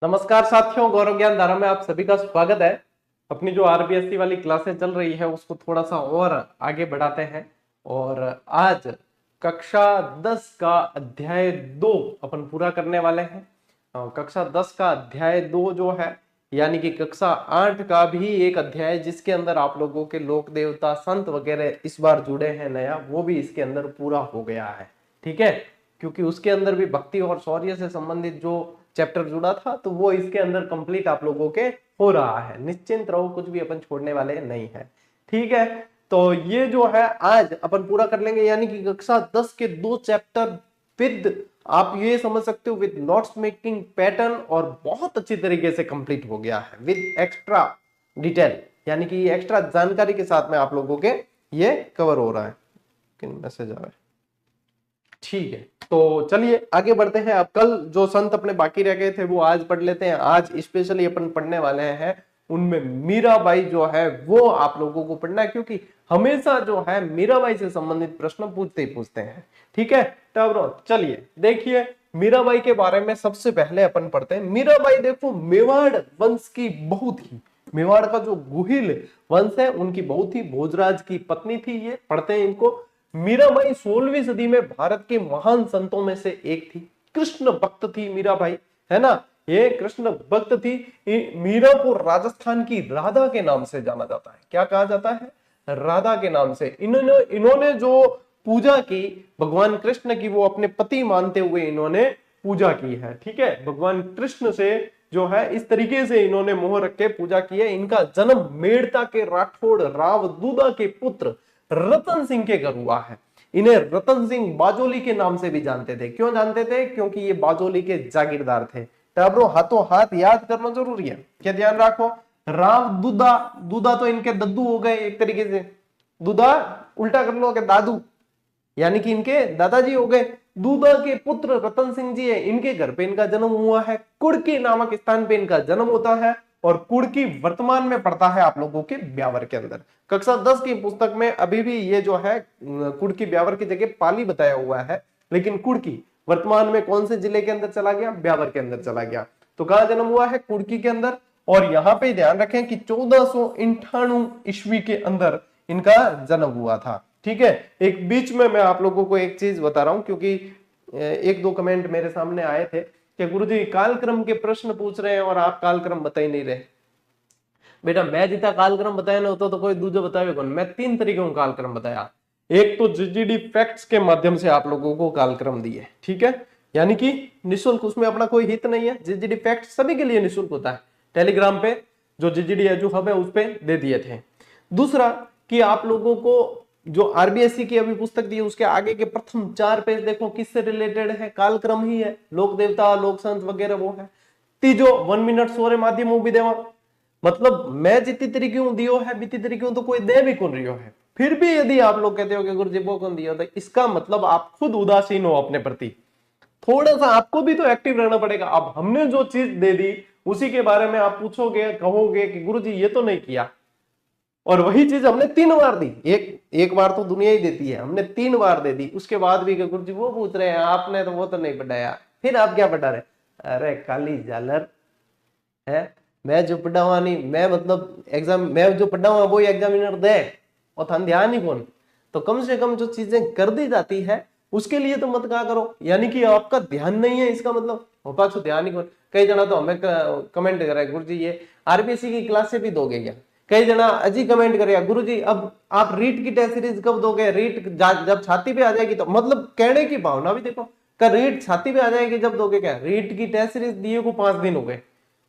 नमस्कार साथियों, गौरव ज्ञान धारा में आप सभी का स्वागत है। अपनी जो आरबीएससी वाली क्लासेस चल रही है उसको थोड़ा सा और आगे बढ़ाते हैं और आज कक्षा 10 का अध्याय 2 अपन पूरा करने वाले हैं। कक्षा 10 का अध्याय 2 जो है यानी कि कक्षा 8 का भी एक अध्याय जिसके अंदर आप लोगों के लोक देवता संत वगैरह इस बार जुड़े हैं नया, वो भी इसके अंदर पूरा हो गया है। ठीक है, क्योंकि उसके अंदर भी भक्ति और शौर्य से संबंधित जो चैप्टर जुड़ा था तो वो इसके अंदर कंप्लीट आप लोगों के हो रहा है। निश्चिंत रहो, कुछ भी अपन छोड़ने वाले नहीं है। ठीक है, तो ये जो है आज अपन पूरा कर लेंगे, यानी कि कक्षा 10 के 2 चैप्टर विद, आप ये समझ सकते हो, विद नोट्स मेकिंग पैटर्न, और बहुत अच्छी तरीके से कंप्लीट हो गया है विद एक्स्ट्रा डिटेल, यानी कि एक्स्ट्रा जानकारी के साथ में आप लोगों के ये कवर हो रहा है। मैसेज आ रहा है। ठीक है, तो चलिए आगे बढ़ते हैं। अब कल जो संत अपने बाकी रह गए थे वो आज पढ़ लेते हैं। आज स्पेशली अपन पढ़ने वाले हैं उनमें मीराबाई जो है वो आप लोगों को पढ़ना है, क्योंकि हमेशा जो है मीराबाई से संबंधित प्रश्न पूछते ही पूछते हैं। ठीक है, तो चलिए देखिए मीराबाई के बारे में सबसे पहले अपन पढ़ते हैं। मीराबाई देखो मेवाड़ वंश की बहू थी। मेवाड़ का जो गुहिल वंश है उनकी बहू थी, भोजराज की पत्नी थी। ये पढ़ते हैं इनको। मीराबाई 16वीं सदी में भारत के महान संतों में से एक थी। कृष्ण भक्त थी मीराबाई, है ना, ये कृष्ण भक्त थी। मीरा को राजस्थान की राधा के नाम से जाना जाता है। क्या कहा जाता है? राधा के नाम से। इन्होंने जो पूजा की भगवान कृष्ण की, वो अपने पति मानते हुए इन्होंने पूजा की है। ठीक है, भगवान कृष्ण से जो है इस तरीके से इन्होंने मोह रख के पूजा की है। इनका जन्म मेड़ता के राठौड़ राव दूदा के पुत्र रतन सिंह के घर हुआ है। इन्हें रतन सिंह बाजोली के नाम से भी जानते थे। क्यों जानते थे? क्योंकि ये बाजोली के जागीरदार थे। टबरो हाथों हाथ याद करना जरूरी है। क्या ध्यान रखो, राव दूदा, दूदा तो इनके दद्दू हो गए एक तरीके से। दूदा उल्टा कर लो कि दादू, यानी कि इनके दादाजी हो गए। दूदा के पुत्र रतन सिंह जी है, इनके घर पे इनका जन्म हुआ है। कुड़की नामक स्थान पे इनका जन्म होता है और कुड़की वर्तमान में पड़ता है आप लोगों के ब्यावर के अंदर। कक्षा 10 की पुस्तक में अभी भी ये जो है कुड़की ब्यावर की जगह पाली बताया हुआ है, लेकिन कुड़की वर्तमान में कौन से जिले के अंदर चला गया? ब्यावर के अंदर चला गया। तो कहां जन्म हुआ है? कुड़की के अंदर। और यहाँ पे ध्यान रखें कि 1498 ईस्वी के अंदर इनका जन्म हुआ था। ठीक है, एक बीच में मैं आप लोगों को एक चीज बता रहा हूं, क्योंकि एक दो कमेंट मेरे सामने आए थे कि गुरुजी कालक्रम के प्रश्न पूछ रहे हैं और आप कालक्रम बता ही नहीं रहे। बेटा मैं जितना कालक्रम बताया ना होता तो कोई दूसरा बतावे कौन। मैं 3 तरीकों का कालक्रम बताया। एक तो जीजीडी फैक्ट्स के माध्यम से आप लोगों को कालक्रम दिए। ठीक है, यानी कि निःशुल्क, उसमें अपना कोई हित नहीं है। जीजीडी फैक्ट सभी के लिए निःशुल्क होता है। टेलीग्राम पे जो जीजीडी एजू हब है उस पर दे दिए थे। दूसरा कि आप लोगों को जो आरबीएससी की अभी पुस्तक दी है उसके आगे के प्रथम 4 पेज देखो किससे रिलेटेड है? कालक्रम ही है, लोक देवता लोक संत वगैरह वो है। तीजो 1 मिनट सोरे माध्यम वो भी देवा, मतलब मैं जितनी तरीके दियो है बीती तरीके तो कोई दे भी कौन रियो है। फिर भी यदि आप लोग कहते हो कि गुरुजी वो कौन दिया, तो इसका मतलब आप खुद उदासीन हो अपने प्रति। थोड़ा सा आपको भी तो एक्टिव रहना पड़ेगा। अब हमने जो चीज दे दी उसी के बारे में आप पूछोगे, कहोगे कि गुरुजी ये तो नहीं किया, और वही चीज हमने 3 बार दी। एक बार तो दुनिया ही देती है, हमने 3 बार दे दी, उसके बाद भी गुरुजी वो पूछ रहे हैं आपने तो वो तो नहीं पढ़ाया, फिर आप क्या पढ़ा रहे? अरे काली जालर है, मैं जो पढ़ा हुआ नहीं, मैं मतलब एग्जाम मैं जो पढ़ा हुआ वो एग्जामिनर दे और थान ध्यान ही कौन। तो कम से कम जो चीजें कर दी जाती है उसके लिए तो मत कहा करो, यानी कि आपका ध्यान नहीं है इसका मतलब होपा तो ध्यान ही कौन। कई जना तो हमें कमेंट कर रहे हैं गुरुजी ये आरबीएससी की क्लास से भी दोगे क्या? कई जना अजी कमेंट करेगा गुरुजी अब आप रीट की टेस्ट सीरीज कब दोगे? रीट जब छाती पे आ जाएगी तो, मतलब कहने की भावना भी देखो, का रीट छाती पे आ जाएगी जब दोगे क्या? रीट की टेस्ट सीरीज दिए को 5 दिन हो गए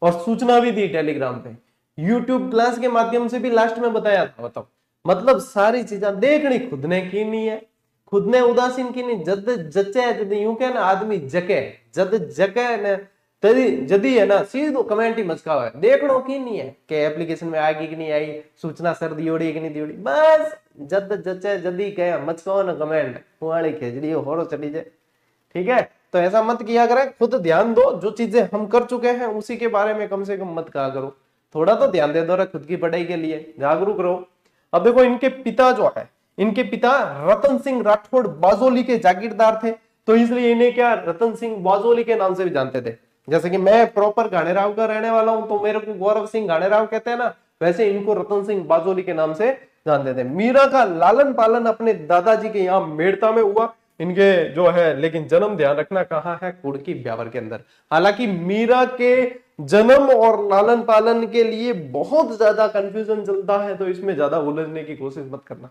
और सूचना भी दी टेलीग्राम पे, यूट्यूब क्लास के माध्यम से भी लास्ट में बताया था। बताओ, मतलब सारी चीजें देखनी खुद ने की नहीं है, खुद ने उदासीन की नहीं। जद जचे जद यूं के ना आदमी जके, जद जके ने तदी जदी है ना सीधो कमेंट ही मचका है। देखनो की नहीं है कि एप्लीकेशन में आएगी कि नहीं आई, सूचना सर दियोड़ी कि नहीं दियोड़ी, बस जद जचे जदी कहे मचकाओ ना कमेंट, कुआड़ी खिचड़ी होरो चढ़ी जाए। ठीक है, तो ऐसा मत किया करें, खुद ध्यान दो। जो चीजें हम कर चुके हैं उसी के बारे में कम से कम मत कहा करो, थोड़ा तो ध्यान दे दो रहा खुद की पढ़ाई के लिए, जागरूक रहो। अब देखो इनके पिता जो है, इनके पिता रतन सिंह राठौड़ बाजोली के जागीरदार थे, तो इसलिए इन्हें क्या रतन सिंह बाजोली के नाम से भी जानते थे। जैसे कि मैं प्रॉपर घाणेराव का रहने वाला हूं तो मेरे को गौरव सिंह घाणेराव कहते हैं ना, वैसे इनको रतन सिंह बाजोली के नाम से जानते थे। मीरा का लालन पालन अपने दादाजी के यहाँ मेड़ता में हुआ इनके जो है, लेकिन जन्म ध्यान रखना कहाँ है, कुड़की ब्यावर के अंदर। हालांकि मीरा के जन्म और लालन पालन के लिए बहुत ज्यादा कंफ्यूजन चलता है, तो इसमें ज्यादा उलझने की कोशिश मत करना।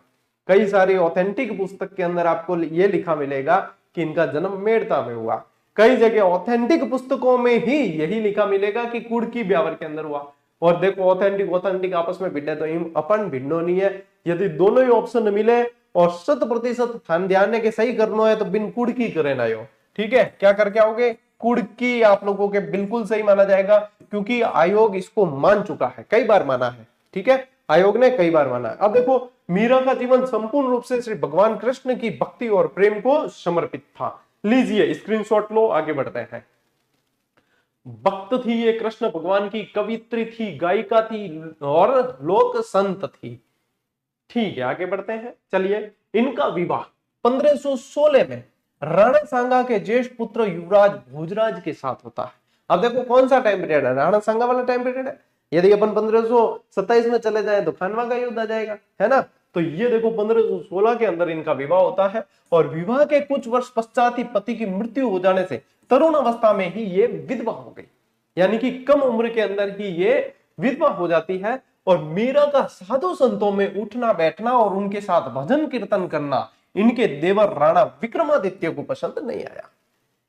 कई सारी ऑथेंटिक पुस्तक के अंदर आपको ये लिखा मिलेगा कि इनका जन्म मेड़ता में हुआ, कई जगह ऑथेंटिक पुस्तकों में ही यही लिखा मिलेगा कि कुड़की ब्यावर के अंदर हुआ। और देखो ऑथेंटिक आपस में भिड़े तो अपन भिन्नो नहीं है। यदि दोनों ही ऑप्शन मिले और 100% ध्यान के सही करना है तो बिन कुड़की करे ना हो। ठीक है, क्या करके आओगे, कुड़की आप लोगों के बिल्कुल सही माना जाएगा, क्योंकि आयोग इसको मान चुका है, कई बार माना है। ठीक है, आयोग ने कई बार माना है। अब देखो मीरा का जीवन संपूर्ण रूप से श्री भगवान कृष्ण की भक्ति और प्रेम को समर्पित था। लीजिए स्क्रीनशॉट लो, आगे बढ़ते हैं। भक्त थी ये कृष्ण भगवान की, कवित्री थी, गायिका थी और लोक संत थी। ठीक है, आगे बढ़ते हैं। चलिए, इनका विवाह 1516 में राणा सांगा के ज्येष्ठ पुत्र युवराज भोजराज के साथ होता है। अब देखो कौन सा टाइम पीरियड है, राणा सांगा वाला टाइम पीरियड है। यदि अपन 1527 में चले जाए तो खानवा का युद्ध आ जाएगा, है ना। तो ये देखो 1516 के अंदर इनका विवाह होता है, और विवाह के कुछ वर्ष पश्चात ही पति की मृत्यु हो जाने से तरुण अवस्था में ही ये विधवा हो गई, यानी कि कम उम्र के अंदर ही ये विधवा हो जाती है। और मीरा का साधु संतों में उठना बैठना और उनके साथ भजन कीर्तन करना इनके देवर राणा विक्रमादित्य को पसंद नहीं आया।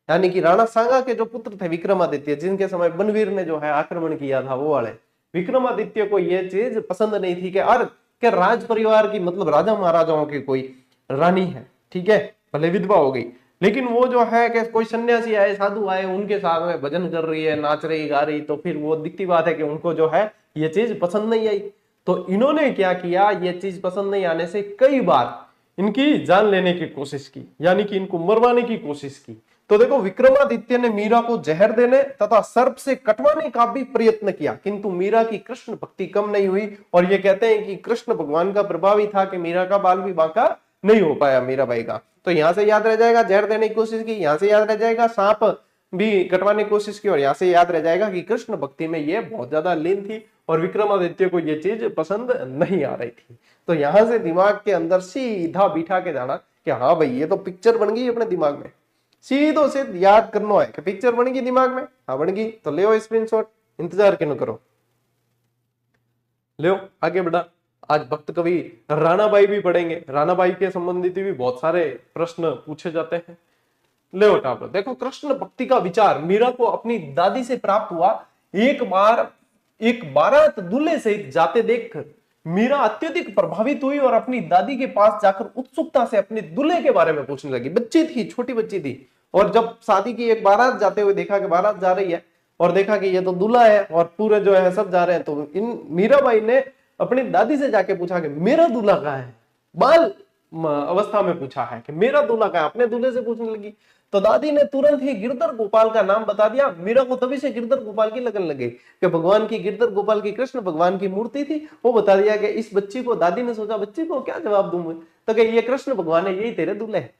यानी कि राणा सांगा के जो पुत्र थे विक्रमादित्य, जिनके समय बनवीर ने जो है आक्रमण किया था, वो वाले विक्रमादित्य को ये चीज पसंद नहीं थी कि राज परिवार की, मतलब राजा महाराजाओं की कोई रानी है, ठीक है, भले विधवा हो गई, लेकिन वो जो है कि कोई सन्यासी आए, साधु आए, उनके साथ में भजन कर रही है, नाच रही, गा रही, तो फिर वो दिखती बात है कि उनको जो है ये चीज पसंद नहीं आई। तो इन्होंने क्या किया, ये चीज पसंद नहीं आने से कई बार इनकी जान लेने की कोशिश की, यानी कि इनको मरवाने की कोशिश की। तो देखो विक्रमादित्य ने मीरा को जहर देने तथा सर्प से कटवाने का भी प्रयत्न किया, किंतु मीरा की कृष्ण भक्ति कम नहीं हुई। और ये कहते हैं कि कृष्ण भगवान का प्रभाव ही था कि मीरा का बाल विवाह का नहीं हो पाया मीराबाई का। तो यहां से याद रह जाएगा जहर देने की कोशिश की, यहां से याद रह जाएगा सांप भी कटवाने की कोशिश की, और यहां से याद रह जाएगा कि कृष्ण भक्ति में ये बहुत ज्यादा लीन थी और विक्रमादित्य को ये चीज पसंद नहीं आ रही थी। तो यहां से दिमाग के अंदर सीधा बिठा के जाना कि हाँ भाई ये तो पिक्चर बन गई अपने दिमाग में, सीधो से याद करना है कि पिक्चर बन गई दिमाग में। हाँ बन गई तो ले स्क्रीनशॉट, इंतजार क्यों करो, ले आगे बढ़ा। आज भक्त कवि राणाबाई भी पढ़ेंगे, राणाबाई के संबंधित भी बहुत सारे प्रश्न पूछे जाते हैं। ले टाबलो, देखो कृष्ण भक्ति का विचार मीरा को अपनी दादी से प्राप्त हुआ। एक बार एक बारात दूल्हे सहित जाते देखकर मीरा अत्यधिक प्रभावित हुई और अपनी दादी के पास जाकर उत्सुकता से अपने दूल्हे के बारे में पूछने लगी। बच्ची थी, छोटी बच्ची थी, और जब शादी की एक बारात जाते हुए देखा कि बारात जा रही है और देखा कि ये तो दूल्हा है और पूरे जो है सब जा रहे हैं, तो इन मीराबाई ने अपनी दादी से जाके पूछा कि मेरा दूल्हा कहाँ है। बाल अवस्था में पूछा है कि मेरा दूल्हा कहाँ है, अपने दूल्हे से पूछने लगी। तो दादी ने तुरंत ही गिरधर गोपाल का नाम बता दिया। मीरा को तभी से गिरधर गोपाल की लगन लगी कि भगवान की, गिरधर गोपाल की कृष्ण भगवान की मूर्ति थी। वो बता दिया कि इस बच्ची को, दादी ने सोचा बच्ची को क्या जवाब दूं मैं, तो कि ये कृष्ण भगवान है, यही तेरे दूल्हे है।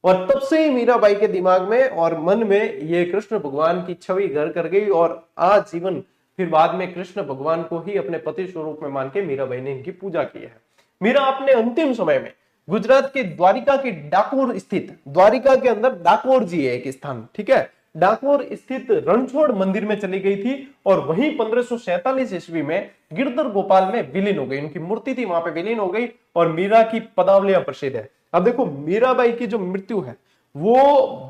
और तब से ही मीराबाई के दिमाग में और मन में ये कृष्ण भगवान की छवि घर कर गई, और आज जीवन फिर बाद में कृष्ण भगवान को ही अपने पति स्वरूप में मान के मीराबाई ने इनकी पूजा की है। मीरा अपने अंतिम समय में गुजरात के द्वारिका के डाकोर स्थित, द्वारिका के अंदर डाकोर जी है एक स्थान, ठीक है, डाकोर स्थित रणछोड़ मंदिर में चली गई थी और वहीं 1547 ईस्वी में गिरधर गोपाल में विलीन हो गई। उनकी मूर्ति थी वहां पे विलीन हो गई और मीरा की पदावलियां प्रसिद्ध है। अब देखो मीराबाई की जो मृत्यु है वो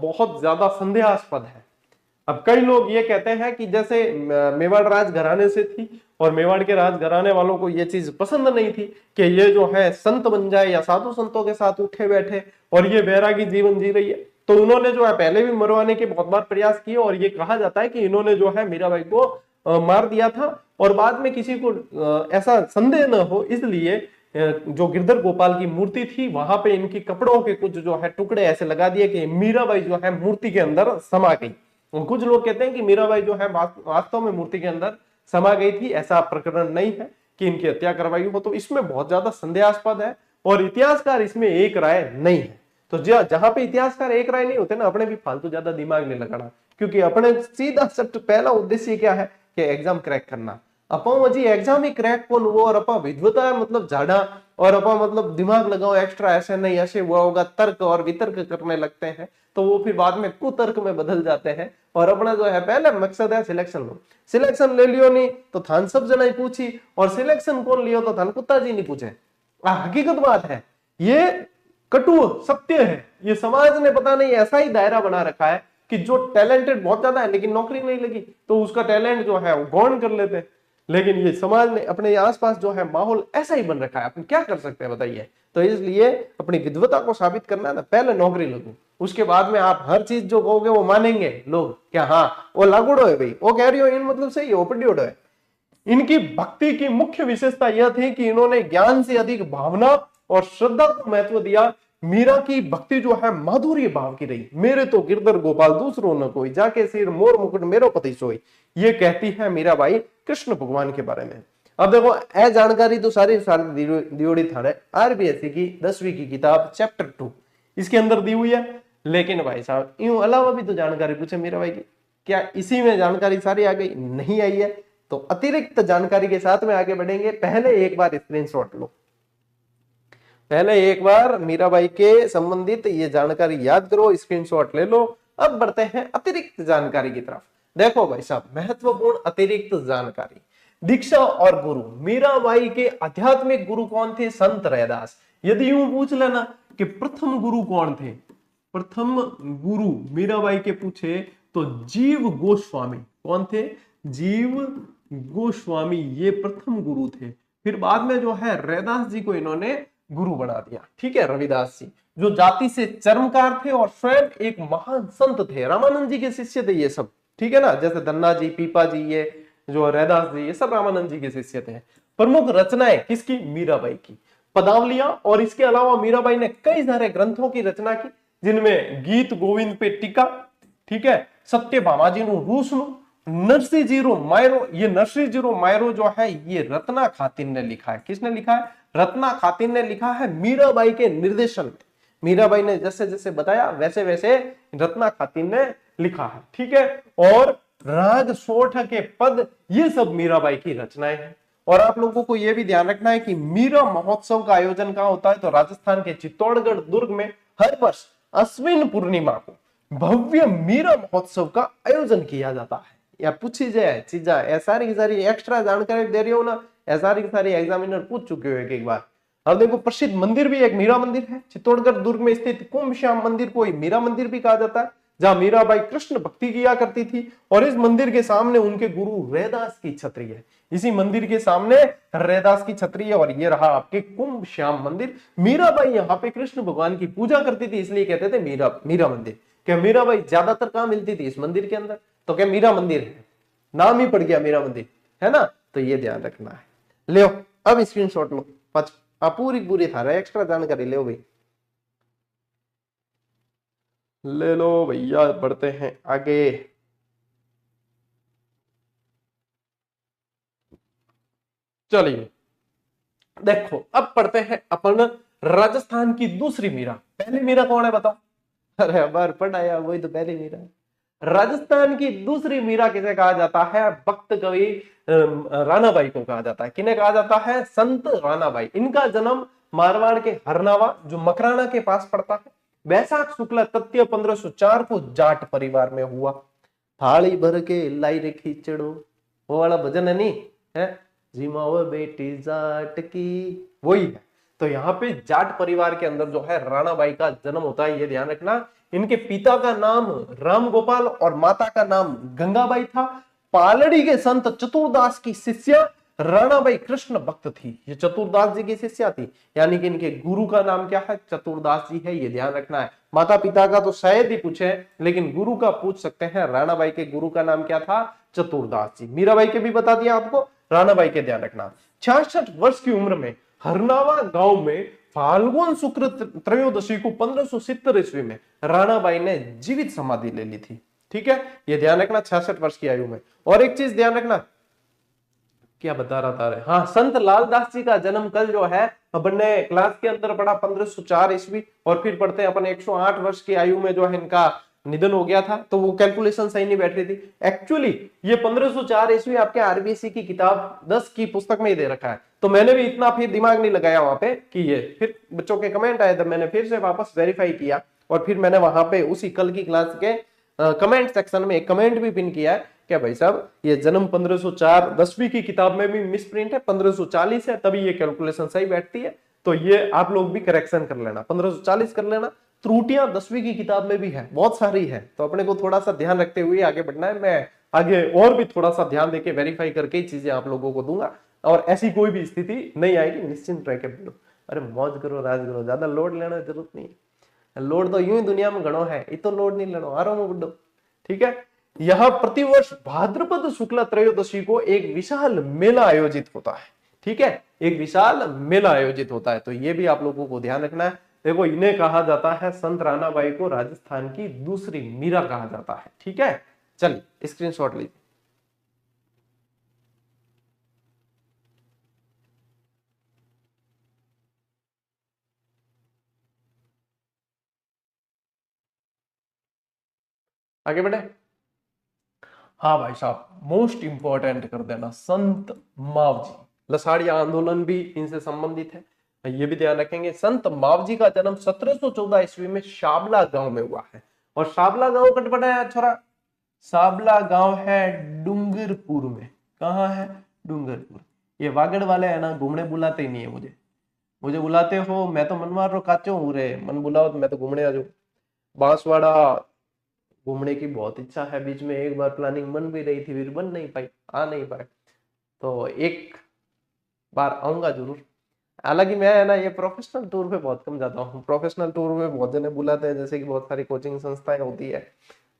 बहुत ज्यादा संदेहास्पद है। अब कई लोग ये कहते हैं कि जैसे मेवाड़ राज घराने से थी और मेवाड़ के राज घराने वालों को ये चीज पसंद नहीं थी कि ये जो है संत बन जाए या साधु संतों के साथ उठे बैठे और ये बैरागी जीवन जी रही है, तो उन्होंने जो है पहले भी मरवाने के बहुत बार प्रयास किए और ये कहा जाता है कि इन्होंने जो है मीराबाई को मार दिया था। और बाद में किसी को ऐसा संदेह न हो इसलिए जो गिरधर गोपाल की मूर्ति थी वहां पे इनकी कपड़ों के कुछ जो है टुकड़े ऐसे लगा दिए कि मीराबाई जो है मूर्ति के अंदर समा गई। कुछ लोग कहते हैं कि मीराबाई जो है वास्तव में मूर्ति के अंदर समा गई थी, ऐसा प्रकरण नहीं है कि इनकी हत्या करवाई हो। तो इसमें बहुत ज्यादा संदेहास्पद है और इतिहासकार इसमें एक राय नहीं है। तो जहां पे इतिहासकार एक राय नहीं होते ना, अपने भी फालतू ज्यादा दिमाग नहीं लगाना, क्योंकि अपने सीधा सबसे पहला उद्देश्य क्या है कि एग्जाम क्रैक करना। अपन हजी एग्जाम ही क्रैक कोन हुआ और अपन विद्वता मतलब झाड़ा और अपन मतलब दिमाग लगाओ एक्स्ट्रा, ऐसे नहीं ऐसे हुआ होगा, तर्क और वितर्क करने लगते हैं, तो वो फिर बाद में कुतर्क में बदल जाते हैं। और अपना जो है पहले मकसद है सिलेक्शन लो, सिलेक्शन ले लियो नहीं तो थान सब जना ही पूछी, और सिलेक्शन कौन लियो तो थान कुत्ता जी नहीं पूछे। हकीकत बात है, ये कटु सत्य है। ये समाज ने पता नहीं ऐसा ही दायरा बना रखा है कि जो टैलेंटेड बहुत ज्यादा है लेकिन नौकरी नहीं लगी तो उसका टैलेंट जो है वो गौण कर लेते हैं। लेकिन ये समाज ने अपने आसपास जो है माहौल ऐसा ही बन रखा है, अपन क्या कर सकते हैं बताइए। तो इसलिए अपनी विद्वता को साबित करना है ना, पहले नौकरी लगो, उसके बाद में आप हर चीज जो कहोगे वो मानेंगे लोग, क्या हाँ वो लागूडो है भाई, वो कह रही हो इन मतलब सही है, ओपडियोडो है। इनकी भक्ति की मुख्य विशेषता यह थी कि इन्होंने ज्ञान से अधिक भावना और श्रद्धा को महत्व दिया। मीरा की भक्ति जो है माधुर्य भाव की रही। मेरे तो गिरधर गोपाल दूसरों न कोई, जाके सिर मोर मुकुट मेरो पति सोई, ये कहती है मीराबाई कृष्ण भगवान के बारे में। अब देखो ए जानकारी तो सारी दियोड़ी थाने आरबीएससी की 10वीं की किताब चैप्टर 2 इसके अंदर दी हुई है। लेकिन भाई साहब यूं अलावा भी तो जानकारी पूछे मीराबाई की, क्या इसी में जानकारी सारी आ गई? नहीं आई है। तो अतिरिक्त जानकारी के साथ में आगे बढ़ेंगे। पहले एक बार स्क्रीनशॉट लो, पहले एक बार मीराबाई के संबंधित ये जानकारी याद करो, स्क्रीनशॉट ले लो। अब बढ़ते हैं अतिरिक्त जानकारी की तरफ। देखो भाई साहब, महत्वपूर्ण अतिरिक्त जानकारी, दीक्षा और गुरु। मीराबाई के आध्यात्मिक गुरु कौन थे? संत रैदास। यदि यूं पूछ लेना कि प्रथम गुरु कौन थे, प्रथम गुरु मीराबाई के पूछे तो जीव गोस्वामी। कौन थे? जीव गोस्वामी, ये प्रथम गुरु थे। फिर बाद में जो है रैदास जी को इन्होंने गुरु बना दिया। ठीक है, रविदास जी जो जाति से चर्मकार थे और स्वयं एक महान संत थे, रामानंद जी के शिष्य थे ये सब। ठीक है ना, जैसे धन्ना जी, पीपा जी, ये जो रैदास जी, ये सब रामानंद जी के शिष्य थे। प्रमुख रचनाएं किसकी? मीराबाई की। पदावलियां, और इसके अलावा मीराबाई ने कई सारे ग्रंथों की रचना की, जिनमें गीत गोविंद पे टीका, ठीक है, सत्य भामाजी नु रूसनु, नरसिंह जीरो मायरो, ये नरसिंह जीरो मायरो जो है ये रत्ना खातिन ने लिखा है। किसने लिखा है? रत्ना खातिन ने लिखा है, मीराबाई के निर्देशन में। मीराबाई ने जैसे जैसे बताया वैसे वैसे रत्ना खातिन ने लिखा है। ठीक है, और राग सोठ के पद, ये सब मीराबाई की रचनाएं हैं। और आप लोगों को यह भी ध्यान रखना है कि मीरा महोत्सव का आयोजन कहां होता है? तो राजस्थान के चित्तौड़गढ़ दुर्ग में हर वर्ष अश्विन पूर्णिमा को भव्य मीरा महोत्सव का आयोजन किया जाता है। या पूछी जाए चीजा, सारी की सारी एक्स्ट्रा जानकारी दे रही हो ना, सारी की सारी एग्जामिनर पूछ चुके हो एक बार। अब देखो, प्रसिद्ध मंदिर भी एक मीरा मंदिर है। चित्तौड़गढ़ दुर्ग में स्थित कुंभ श्याम मंदिर को मीरा मंदिर भी कहा जाता है, जहां मीराबाई कृष्ण भक्ति किया करती थी। और इस मंदिर के सामने उनके गुरु रैदास की छतरी है। इसी मंदिर के सामने रैदास की छतरी है, और ये रहा आपके कुंभ श्याम मंदिर। मीराबाई यहाँ पे कृष्ण भगवान की पूजा करती थी, इसलिए कहते थे मीरा मंदिर। क्या मीराबाई ज्यादातर कहां मिलती थी? इस मंदिर के अंदर। तो क्या मीरा मंदिर है, नाम ही पड़ गया मीरा मंदिर, है ना। तो ये ध्यान रखना है। ले अब स्क्रीनशॉट लो, पूरी पूरी था एक्स्ट्रा जानकारी ले भाई, ले लो भैया। बढ़ते हैं आगे। चलिए देखो, अब पढ़ते हैं अपन राजस्थान की दूसरी मीरा। पहली मीरा कौन है बताओ? अरे बार पढ़ाया, वही तो पहली मीरा। राजस्थान की दूसरी मीरा किसे कहा जाता है? भक्त कवि रानाबाई को कहा जाता है। किन्हें कहा जाता है? संत रानाबाई। इनका जन्म मारवाड़ के हरनावा, जो मकराना के पास पड़ता है, वैशाख शुक्ला तृतीय 1504 को जाट परिवार में हुआ। थाली भर के लाई रे खींचड़ो, वो वाला भजन है नहीं है, जिमाओ बेटी जाट की, वही है। तो यहाँ पे जाट परिवार के अंदर जो है राणाबाई का जन्म होता है, ये ध्यान रखना। इनके पिता का नाम राम गोपाल और माता का नाम गंगाबाई था। पालड़ी के संत चतुरदास की शिष्या राणाबाई कृष्ण भक्त थी। ये चतुरदास जी की शिष्या थी, यानी कि इनके गुरु का नाम क्या है? चतुरदास जी है, ये ध्यान रखना है। माता पिता का तो शायद ही पूछे, लेकिन गुरु का पूछ सकते हैं। राणाबाई के गुरु का नाम क्या था? चतुरदास जी। मीराबाई के भी बता दिया आपको, राणाबाई के ध्यान रखना। 66 वर्ष की उम्र में हरनावा गांव में फाल्गुन शुक्ल त्रयोदशी को 1570 ईस्वी में राणाबाई ने जीवित समाधि ले ली थी। ठीक है, ये ध्यान रखना, 66 वर्ष की आयु में। और एक चीज ध्यान रखना क्या बता रहा था? हाँ, संत लालदास जी का जन्म कल जो है अपन ने क्लास के अंदर पढ़ा 1504 ईस्वी, और फिर पढ़ते हैं अपन 108 वर्ष की आयु में जो है इनका निधन हो गया था। तो वो कैलकुलेशन सही नहीं बैठ रही थी। एक्चुअली ये 1504 ईस्वी आपके आरबीएससी की किताब 10 की पुस्तक में ही दे रखा है। तो मैंने भी इतना फिर दिमाग नहीं लगाया वहां पे कि ये, फिर बच्चों के कमेंट आए थे, मैंने फिर से वापस वेरीफाई किया, और फिर मैंने वहां पे उसी कल की क्लास के कमेंट सेक्शन में एक कमेंट भी पिन किया है, क्या भाई साहब ये जन्म 1504 10वीं की किताब में भी मिस प्रिंट है, 1540 है, तभी ये कैलकुलेशन सही बैठती है। तो ये आप लोग भी करेक्शन कर लेना, 1540 कर लेना। त्रुटियां 10वीं की किताब में भी है, बहुत सारी है, तो अपने को थोड़ा सा ध्यान रखते हुए आगे बढ़ना है। मैं आगे और भी थोड़ा सा ध्यान देके वेरीफाई करके ही चीजें आप लोगों को दूंगा, और ऐसी कोई भी स्थिति नहीं आएगी, निश्चिंत रह के बोलो। अरे मौज करो, राज करो, ज्यादा लोड लेना जरूरत नहीं है। लोड तो यूं ही दुनिया में घणो है, ये तो लोड नहीं लेना, आराम में बुड्ढो। ठीक है। यहां प्रतिवर्ष भाद्रपद शुक्ला त्रयोदशी को एक विशाल मेला आयोजित होता है। ठीक है, एक विशाल मेला आयोजित होता है, तो ये भी आप लोगों को ध्यान रखना है। देखो, इन्हें कहा जाता है, संत रानाबाई को राजस्थान की दूसरी मीरा कहा जाता है। ठीक है, चलिए स्क्रीनशॉट लीजिए। आगे बढ़े। हाँ भाई साहब, मोस्ट इंपॉर्टेंट कर देना, संत मावजी। लसाड़िया आंदोलन भी इनसे संबंधित है, ये भी ध्यान रखेंगे। संत मावजी का जन्म 1714 ईस्वी में शाबला गांव में हुआ है। और शाबला गांव कट पड़ा है छोरा, शाबला गांव है डूंगरपुर में। कहाँ है? डूंगरपुर। ये वागड़ वाले है ना, घूमने बुलाते ही नहीं है मुझे। मुझे बुलाते हो, मैं तो मनवार रो काचो हूँ रे, मन बुलाओ तो मैं तो घूमने आ जाऊँ। बांसवाड़ा घूमने की बहुत इच्छा है, बीच में एक बार प्लानिंग बन भी रही थी, फिर बन नहीं पाई, आ नहीं पाए, तो एक बार आऊंगा जरूर। हालांकि मैं है ना, ये प्रोफेशनल टूर पे बहुत कम जाता हूँ। प्रोफेशनल टूर में बहुत जने बुलाते हैं, जैसे कि बहुत सारी कोचिंग संस्थाएं होती है,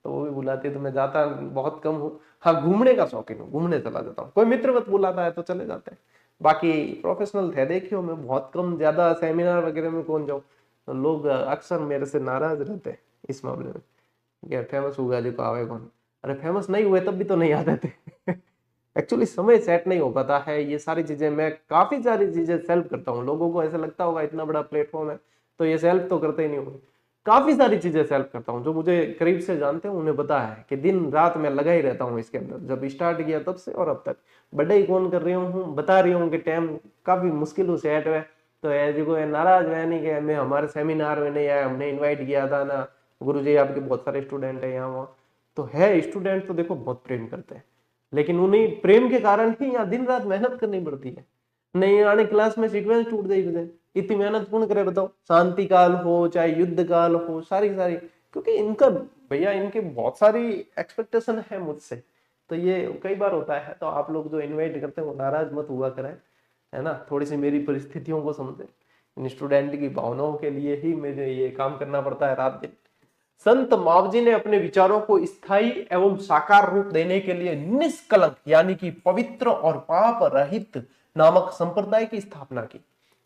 तो वो भी बुलाती है, तो मैं जाता बहुत कम हूँ। हाँ, घूमने का शौकीन हूँ, घूमने चला जाता हूँ, कोई मित्रवत बुलाता है तो चले जाते हैं। बाकी प्रोफेशनल थे देखियो, मैं बहुत कम, ज्यादा सेमिनार वगैरह में कौन जाऊँ, तो लोग अक्सर मेरे से नाराज रहते हैं इस मामले में। क्या फेमस हुआ जी को आवे कौन? अरे फेमस नहीं हुए तब भी तो नहीं आते थे। एक्चुअली समय सेट नहीं हो पाता है, ये सारी चीजें, मैं काफी सारी चीजें सेल्फ करता हूँ। लोगों को ऐसा लगता होगा इतना बड़ा प्लेटफॉर्म है तो ये सेल्फ तो करते ही नहीं होंगे। काफी सारी चीजें सेल्फ करता हूँ, जो मुझे करीब से जानते हैं उन्हें पता है कि दिन रात मैं लगा ही रहता हूँ इसके अंदर। जब स्टार्ट किया तब से और अब तक बड़े ही कौन कर रही हूँ, बता रही हूँ कि टाइम काफी मुश्किल से सेट है। तो देखो नाराज है नहीं कि मैं हमारे सेमिनार में नहीं आया, हमने इन्वाइट किया था ना, गुरुजी आपके बहुत सारे स्टूडेंट है यहाँ वहाँ, तो है स्टूडेंट तो देखो बहुत प्रेम करते हैं, लेकिन उन्हीं प्रेम के कारण ही यहाँ दिन रात मेहनत करनी पड़ती है। नहीं आने क्लास में सीक्वेंस टूट जाएगी, इतनी मेहनत कौन करे बताओ? शांति काल हो चाहे युद्ध काल हो, सारी सारी, क्योंकि इनका भैया इनके बहुत सारी एक्सपेक्टेशन है मुझसे, तो ये कई बार होता है। तो आप लोग जो इनवाइट करते हैं वो नाराज मत हुआ करें, है ना, थोड़ी सी मेरी परिस्थितियों को समझे। इन स्टूडेंट की भावनाओं के लिए ही मुझे ये काम करना पड़ता है रात दिन। संत मावजी ने अपने विचारों को स्थायी एवं साकार रूप देने के लिए निष्कलंक यानी कि पवित्र और पाप रहित नामक संप्रदाय की स्थापना की।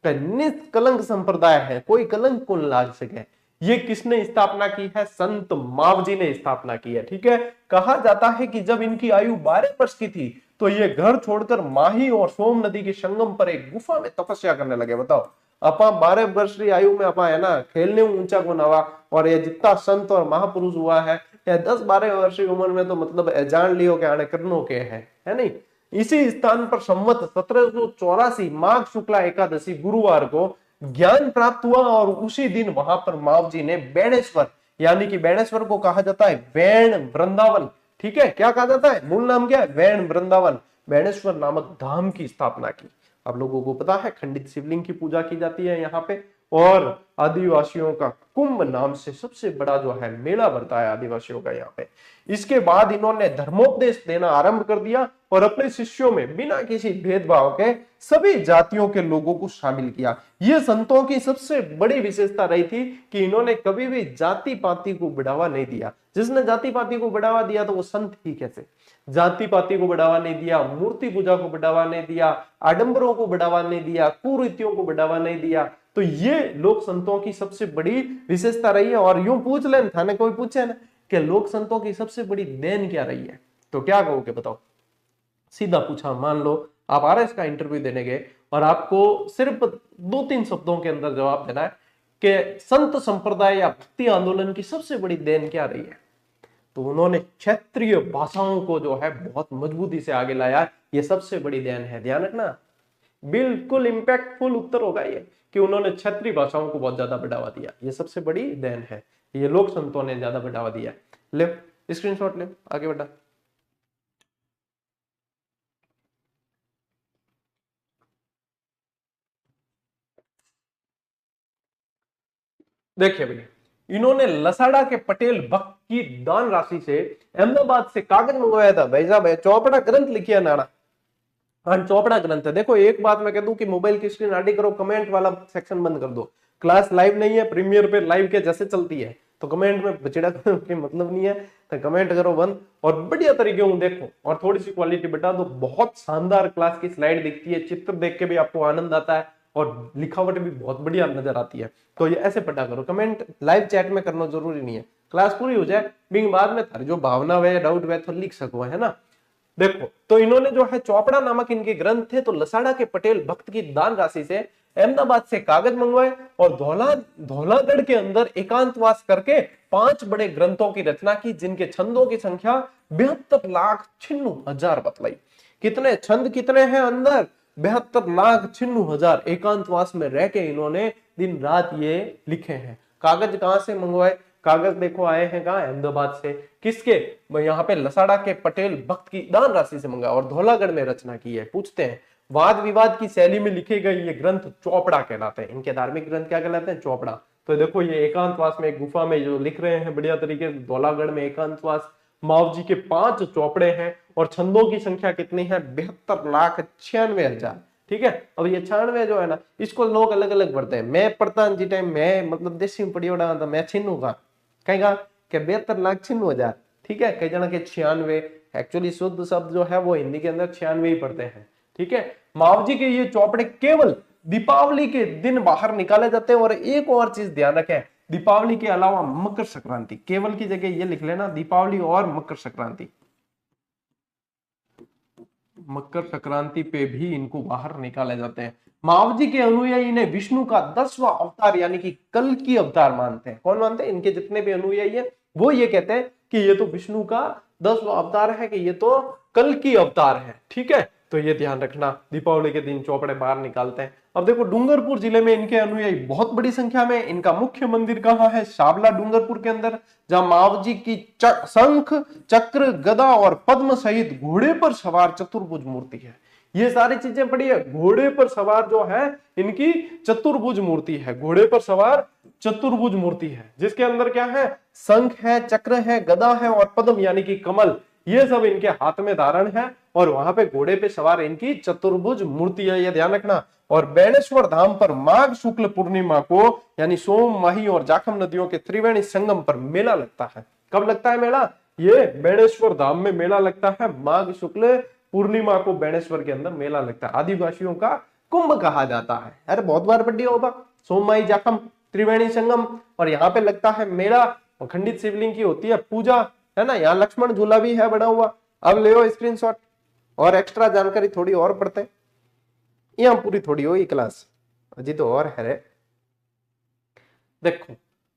निष्कलंक संप्रदाय है, कोई कलंक को लाग सके, ये किसने स्थापना की है? संत मावजी ने स्थापना की है। ठीक है, कहा जाता है कि जब इनकी आयु 12 वर्ष की थी तो ये घर छोड़कर माही और सोम नदी के संगम पर एक गुफा में तपस्या करने लगे। बताओ, अपा 12 वर्ष की आयु में अपा है ना, खेलने ऊंचा को नवा, और ये जितना संत और महापुरुष हुआ है, या 10-12 वर्ष की उम्र में तो मतलब जान लियो कि आने करनो के है नहीं। इसी स्थान पर संवत 1784 माघ शुक्ला एकादशी गुरुवार को ज्ञान प्राप्त हुआ, और उसी दिन वहां पर मावजी ने बेणेश्वर, यानी कि बेणेश्वर को कहा जाता है वैण वृंदावन। ठीक है, क्या कहा जाता है? मूल नाम क्या है? वैण वृंदावन, बेणेश्वर नामक धाम की स्थापना की। आप लोगों को पता है खंडित शिवलिंग की पूजा की जाती है यहाँ पे, और आदिवासियों का कुंभ नाम से सबसे बड़ा जो है मेला भरता है आदिवासियों का यहाँ पे। इसके बाद इन्होंने धर्मोपदेश देना आरंभ कर दिया, और अपने शिष्यों में बिना किसी भेदभाव के सभी जातियों के लोगों को शामिल किया। ये संतों की सबसे बड़ी विशेषता रही थी कि इन्होंने कभी भी जाति पाति को बढ़ावा नहीं दिया। जिसने जाति पाति को बढ़ावा दिया तो वो संत ही कैसे? जाति पाति को बढ़ावा नहीं दिया, मूर्ति पूजा को बढ़ावा नहीं दिया, आडंबरों को बढ़ावा नहीं दिया, कुरीतियों को बढ़ावा नहीं दिया। तो ये लोक संतों की सबसे बड़ी विशेषता रही है। और यूं पूछ ले थाने कोई पूछे ना कि लोक संतों की सबसे बड़ी देन क्या रही है, तो क्या कहोगे बताओ? सीधा पूछा, मान लो आप RS का इंटरव्यू देने गए और आपको सिर्फ 2-3 शब्दों के अंदर जवाब देना है कि संत संप्रदाय या भक्ति आंदोलन की सबसे बड़ी देन क्या रही है, तो उन्होंने क्षेत्रीय भाषाओं को जो है बहुत मजबूती से आगे लाया। ये सबसे बड़ी देन है, ध्यान रखना। बिल्कुल इंपैक्टफुल उत्तर होगा ये कि उन्होंने क्षेत्रीय भाषाओं को बहुत ज्यादा बढ़ावा दिया। ये सबसे बड़ी देन है, ये लोक संतों ने ज्यादा बढ़ावा दिया। ले स्क्रीनशॉट ले, आगे बढ़ा। देखिए भैया, इन्होंने लसाड़ा के पटेल भक्त की दान राशि से अहमदाबाद से कागज मंगवाया था। भाई साहब चौपड़ा ग्रंथ लिखिए नाड़ा, हाँ चौपड़ा ग्रंथ है। देखो एक बात मैं कह दूं कि मोबाइल की स्क्रीन आडी करो, कमेंट वाला सेक्शन बंद कर दो। क्लास लाइव नहीं है, प्रीमियर पे लाइव के जैसे चलती है, तो कमेंट में बचड़ा के मतलब नहीं है, तो कमेंट करो बंद और बढ़िया तरीके से देखो और थोड़ी सी क्वालिटी बता दो। बहुत शानदार क्लास की स्लाइड दिखती है, चित्र देख के भी आपको आनंद आता है और लिखावट भी बहुत बढ़िया नजर आती है। तो ये ऐसे पढ़ा करो, कमेंट लाइव चैट में करना जरूरी नहीं है, क्लास पूरी हो जाए बिंग बाद में थारी जो भावना वे डाउट वे तो लिख सको, है ना। देखो तो इन्होंने जो है चौपड़ा नामक इनके ग्रंथ थे, तो लसाड़ा के पटेल भक्त की दान राशि से अहमदाबाद से कागज मंगवाए और धौलागढ़ के अंदर एकांतवास करके 5 बड़े ग्रंथों की रचना की, जिनके छंदों की संख्या 72,96,000 बतलाई। कितने छंद कितने हैं अंदर? 72,96,000 एकांतवास में रह के इन्होंने दिन रात ये लिखे हैं। कागज कहां से मंगवाए? कागज देखो आए हैं कहां? अहमदाबाद से। किसके? यहाँ पे लसाड़ा के पटेल भक्त की दान राशि से मंगाया और धौलागढ़ में रचना की है। पूछते हैं वाद विवाद की शैली में लिखे गए ये ग्रंथ चौपड़ा कहलाते हैं। इनके धार्मिक ग्रंथ क्या कहलाते हैं? चौपड़ा। तो देखो ये एकांतवास में एक गुफा में जो लिख रहे हैं बढ़िया तरीके से, धौलागढ़ में एकांतवास। मावजी के 5 चौपड़े हैं और छंदों की संख्या कितनी है? 72,96,000। ठीक है। अब ये 96 जो है ना, इसको लोग अलग अलग पढ़ते हैं। मैं पढ़ता जी टाइम मैं मतलब देसी में पढ़ी तो मैं छिन्नूगा कहेगा कि 72,96,000। ठीक है। कई जना के 96। एक्चुअली शुद्ध शब्द जो है वो हिंदी के अंदर 96 ही पढ़ते हैं। ठीक है। मावजी के ये चौपड़े केवल दीपावली के दिन बाहर निकाले जाते हैं। और एक और चीज ध्यान रखें, दीपावली के अलावा मकर संक्रांति, केवल की जगह ये लिख लेना दीपावली और मकर संक्रांति। मकर संक्रांति पे भी इनको बाहर निकाले जाते हैं। मावजी के अनुयायी ने विष्णु का 10वां अवतार यानी कि कल की अवतार मानते हैं। कौन मानते हैं? इनके जितने भी अनुयायी है वो ये कहते हैं कि ये तो विष्णु का 10वां अवतार है, कि ये तो कल की अवतार है। ठीक है। तो ये ध्यान रखना, दीपावली के दिन चौपड़े बाहर निकालते हैं। अब देखो डूंगरपुर जिले में इनके अनुयायी बहुत बड़ी संख्या में। इनका मुख्य मंदिर कहाँ है? शाबला डूंगरपुर के अंदर, जहां मावजी की शंख चक्र गदा और पद्म सहित घोड़े पर सवार चतुर्भुज मूर्ति है। ये सारी चीजें पड़ी है। घोड़े पर सवार जो है इनकी चतुर्भुज मूर्ति है, घोड़े पर सवार चतुर्भुज मूर्ति है, जिसके अंदर क्या है? शंख है, चक्र है, गदा है और पद्म यानी कि कमल, ये सब इनके हाथ में धारण है। और वहां पे घोड़े पे सवार इनकी चतुर्भुज मूर्ति है, ये ध्यान रखना। और बेणेश्वर धाम पर माघ शुक्ल पूर्णिमा को यानी सोम, माही और जाखम नदियों के त्रिवेणी संगम पर मेला लगता है। कब लगता है मेला? ये बेणेश्वर धाम में मेला लगता है। माघ शुक्ल पूर्णिमा को बेणेश्वर के अंदर मेला लगता है। आदिवासियों का कुंभ कहा जाता है। अरे बहुत बार पढ़ी होगा, सोम, माही, जाखम, त्रिवेणी संगम, और यहाँ पे लगता है मेला। और खंडित शिवलिंग की होती है पूजा, है ना। यहाँ लक्ष्मण झूला भी है बना हुआ। अब ले स्क्रीनशॉट और एक्स्ट्रा जानकारी थोड़ी और पढ़ते, यहाँ पूरी थोड़ी हो ये क्लास अजी तो और है रे। देखो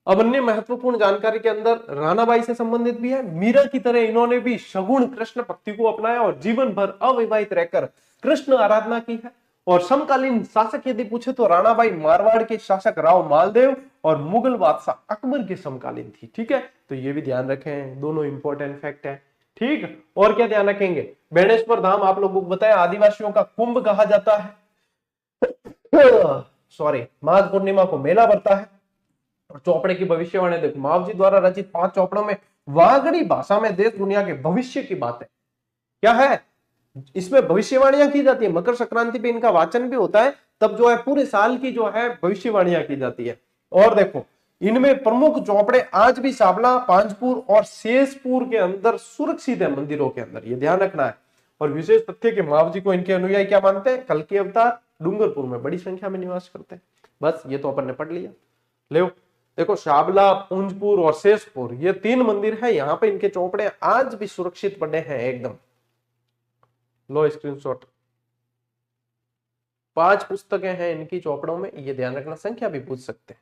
अब अन्य महत्वपूर्ण जानकारी के अंदर रानाबाई से संबंधित भी है। मीरा की तरह इन्होंने भी सगुण कृष्ण भक्ति को अपनाया और जीवन भर अविवाहित रहकर कृष्ण आराधना की है। और समकालीन शासक यदि पूछे तो रानाबाई मारवाड़ के शासक राव मालदेव और मुगल बादशाह अकबर के समकालीन थी। ठीक है। तो ये भी ध्यान रखें, दोनों इंपॉर्टेंट फैक्ट है। ठीक। और क्या ध्यान रखेंगे? बेणेश्वर धाम आप लोगों को बताया आदिवासियों का कुंभ कहा जाता है। सॉरी, माघ पूर्णिमा को मेला बढ़ता है। और चौपड़े की भविष्यवाणी देखो, मावजी द्वारा रचित 5 चौपड़ों में वागड़ी भाषा में देश दुनिया के भविष्य की बात है। क्या है? इसमें भविष्यवाणियां की जाती है। मकर संक्रांति पे इनका वाचन भी होता है, तब जो है पूरे साल की जो है भविष्यवाणियां की जाती है। और देखो इनमें प्रमुख चौपड़े आज भी साबला, पांचपुर और शेषपुर के अंदर सुरक्षित है, मंदिरों के अंदर, ये ध्यान रखना है। और विशेष तथ्य कि मावजी को इनके अनुयायी क्या मानते हैं? कल के अवतार। डूंगरपुर में बड़ी संख्या में निवास करते हैं। बस ये तो अपन ने पढ़ लिया। ले देखो शाबला, पूंजपुर और शेषपुर ये 3 मंदिर है, यहाँ पे इनके चौपड़े आज भी सुरक्षित पड़े हैं एकदम। लो स्क्रीनशॉट। 5 पुस्तकें हैं इनकी चौपड़ों में, ये ध्यान रखना, संख्या भी पूछ सकते हैं।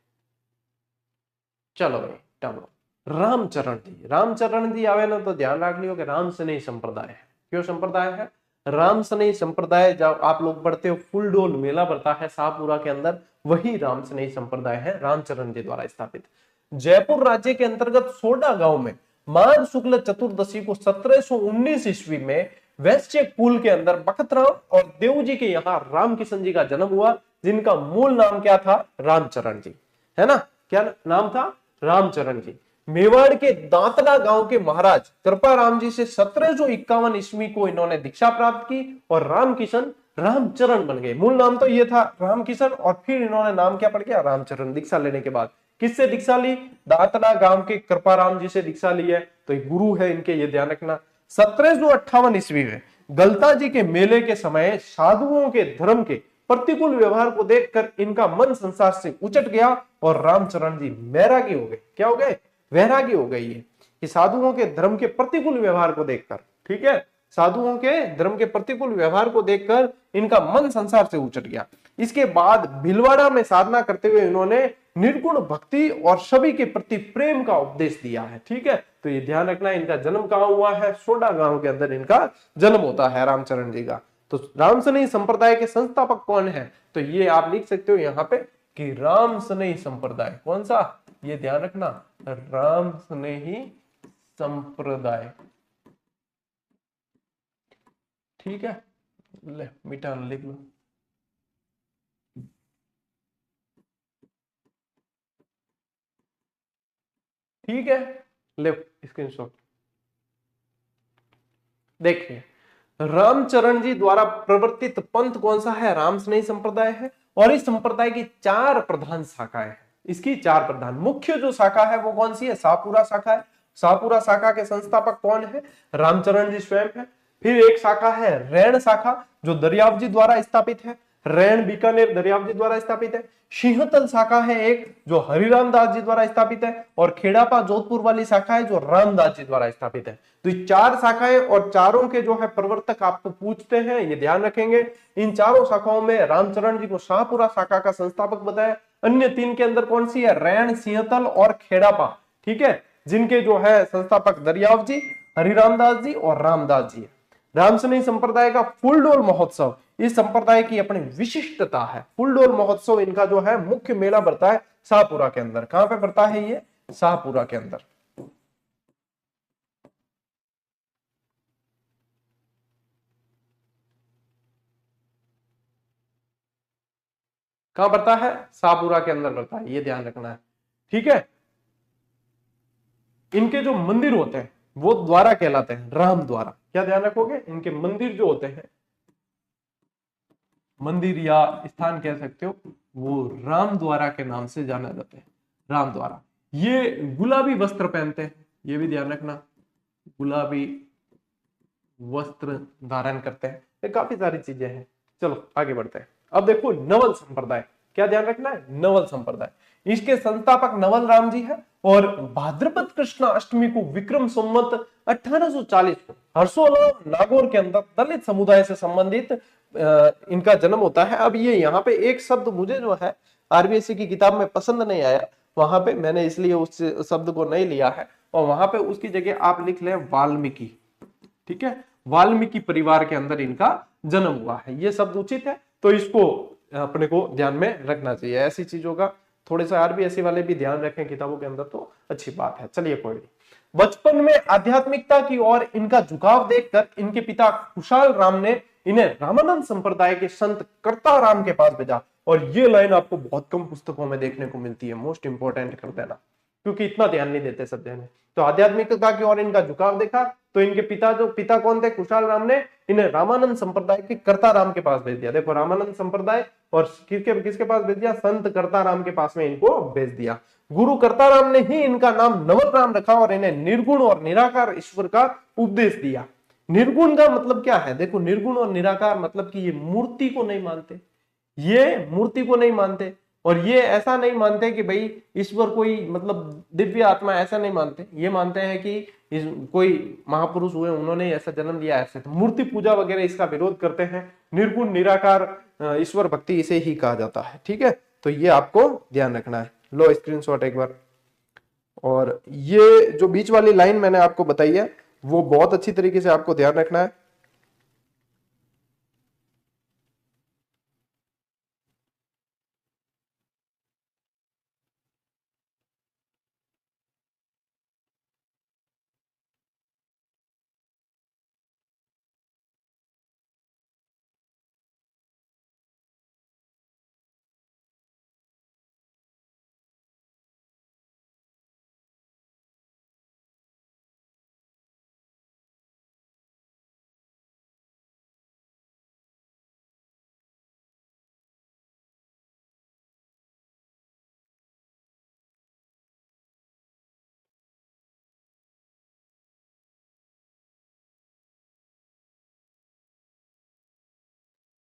चलो भाई टालो। रामचरण जी आवे ना तो ध्यान रख लियो कि राम स्नेही संप्रदाय है। क्यों संप्रदाय है? राम स्नेही संप्रदाय जब आप लोग पढ़ते हो फूलडोल मेला पड़ता है शाहपुरा के अंदर, वही राम स्नेही संप्रदाय है, रामचरण जी द्वारा स्थापित। जयपुर राज्य के अंतर्गत सोडा गांव में माघ शुक्ल चतुर्दशी को 1719 ईस्वी में वैश्य कुल के अंदर बखतराम और देव जी के यहाँ रामकिशन जी का जन्म हुआ, जिनका मूल नाम क्या था? रामचरण जी, है ना? क्या नाम था? रामचरण जी। मेवाड़ के दांतला गांव के महाराज कृपाराम जी से 1751 ईस्वी को इन्होंने दीक्षा प्राप्त की और रामकिशन रामचरण बन गए। मूल नाम तो ये था रामकिशन, और फिर इन्होंने नाम क्या पड़ गया? रामचरण। दीक्षा लेने के बाद किससे दीक्षा ली? दांतला गांव के कृपाराम जी से दीक्षा ली है, तो एक गुरु है इनके, ये ध्यान रखना। 1758 ईस्वी में गलता जी के मेले के समय साधुओं के धर्म के प्रतिकूल व्यवहार को देखकर इनका मन संसार से उचट गया और रामचरण जी वैरागी हो गए। क्या हो गए? वैरागी हो गई है कि साधुओं के धर्म के प्रतिकूल व्यवहार को देखकर, ठीक है, साधुओं के धर्म के प्रतिकूल व्यवहार को देखकर इनका मन संसार से उचट गया। इसके बाद भीलवाड़ा में साधना करते हुए इन्होंने निर्गुण भक्ति और सभी के प्रति प्रेम का उपदेश दिया है। ठीक है, तो ये ध्यान रखना, इनका जन्म कहां हुआ है? सोडा गांव के अंदर इनका जन्म होता है रामचरण जी का। तो रामस्नेही संप्रदाय के संस्थापक कौन है? तो ये आप लिख सकते हो यहाँ पे कि रामस्नेही संप्रदाय। कौन सा? ये ध्यान रखना, रामस्नेही संप्रदाय। ठीक है, ले मिटा लिख लो। ठीक है, ले स्क्रीनशॉट। देखिए, रामचरण जी द्वारा प्रवर्तित पंथ कौन सा है? रामस्नेही संप्रदाय है, और इस संप्रदाय की 4 प्रधान शाखाएं हैं। इसकी 4 प्रधान, मुख्य जो शाखा है वो कौन सी है? शाहपुरा शाखा है। शाहपुरा शाखा के संस्थापक कौन है? रामचरण जी स्वयं है। फिर एक शाखा है रैण शाखा, जो दरियाव जी द्वारा स्थापित है। रैण बीकानेर दरियाव जी द्वारा स्थापित है। सिंहतल शाखा है एक, जो हरिराम दास जी द्वारा स्थापित है, और खेड़ापा जोधपुर वाली शाखा है जो रामदास जी द्वारा स्थापित है। तो ये 4 शाखाएं, और चारों के जो है प्रवर्तक आपको पूछते हैं, ये ध्यान रखेंगे। इन चारों शाखाओं में रामचरण जी को शाहपुरा शाखा का संस्थापक बताया। अन्य 3 के अंदर कौन सी है? रैण, सिंहतल और खेड़ापा। ठीक है, जिनके जो है संस्थापक दरियाव जी, हरिराम दास जी और रामदास जी है। रामस्नेही संप्रदाय का फूलडोल महोत्सव इस संप्रदाय की अपनी विशिष्टता है। फूलडोल महोत्सव इनका जो है मुख्य मेला बढ़ता है शाहपुरा के अंदर। कहां पे बढ़ता है ये? शाहपुरा के अंदर। कहां बढ़ता है? शाहपुरा के अंदर बढ़ता है, ये ध्यान रखना है। ठीक है, इनके जो मंदिर होते हैं वो द्वारा कहलाते हैं, राम द्वारा। क्या ध्यान रखोगे? इनके मंदिर जो होते हैं, मंदिर या स्थान कह सकते हो, वो राम द्वारा के नाम से जाना जाते हैं। राम द्वारा। ये गुलाबी वस्त्र पहनते हैं, ये भी ध्यान रखना, गुलाबी वस्त्र धारण करते हैं। ये काफी सारी चीजें हैं। चलो आगे बढ़ते हैं। अब देखो नवल संप्रदाय। क्या ध्यान रखना है? नवल संप्रदाय। इसके संस्थापक नवल राम जी है, और भाद्रपद कृष्ण अष्टमी को विक्रम संवत 1840 को हर्षोल्लास नागौर के अंदर दलित समुदाय से संबंधित इनका जन्म होता है। अब ये यहाँ पे एक शब्द मुझे जो है आरबीएससी की किताब में पसंद नहीं आया, वहां पे मैंने इसलिए उस शब्द को नहीं लिया है, और वहां पे उसकी जगह आप लिख ले वाल्मीकि। ठीक है, वाल्मीकि परिवार के अंदर इनका जन्म हुआ है, ये शब्द उचित है, तो इसको अपने को ध्यान में रखना चाहिए। ऐसी चीजों का थोड़े से आरबीएससी वाले भी ध्यान रखें किताबों के अंदर, तो अच्छी बात है। चलिए कोई नहीं। बचपन में आध्यात्मिकता की ओर इनका झुकाव देखकर इनके पिता खुशाल राम ने इन्हें रामानंद संप्रदाय के संत कर्ता राम के पास भेजा, और ये लाइन आपको बहुत कम पुस्तकों में देखने को मिलती है, मोस्ट इंपोर्टेंट कर देना, क्योंकि इतना ध्यान नहीं देते सब जने। तो आध्यात्मिकता की ओर इनका झुकाव देखा, तो इनके पिता कौन थे? खुशाल राम ने इन्हें रामानंद संप्रदाय के कर्ता राम के पास भेज दिया। देखो, रामानंद संप्रदाय और किसके पास भेज दिया? संत कर्ता राम के पास में इनको भेज दिया। गुरु कर्ता राम ने ही इनका नाम नवल राम रखा, और इन्हें निर्गुण और निराकार ईश्वर का उपदेश दिया। निर्गुण का मतलब क्या है? देखो, निर्गुण और निराकार मतलब कि ये मूर्ति को नहीं मानते, ये मूर्ति को नहीं मानते, और ये ऐसा नहीं मानते कि भाई ईश्वर कोई मतलब दिव्य आत्मा, ऐसा नहीं मानते। ये मानते हैं कि कोई महापुरुष हुए, उन्होंने ऐसा जन्म लिया ऐसे। तो मूर्ति पूजा वगैरह इसका विरोध करते हैं। निर्गुण निराकार ईश्वर भक्ति इसे ही कहा जाता है। ठीक है, तो ये आपको ध्यान रखना है। लो स्क्रीनशॉट एक बार। और ये जो बीच वाली लाइन मैंने आपको बताई है वो बहुत अच्छी तरीके से आपको ध्यान रखना है।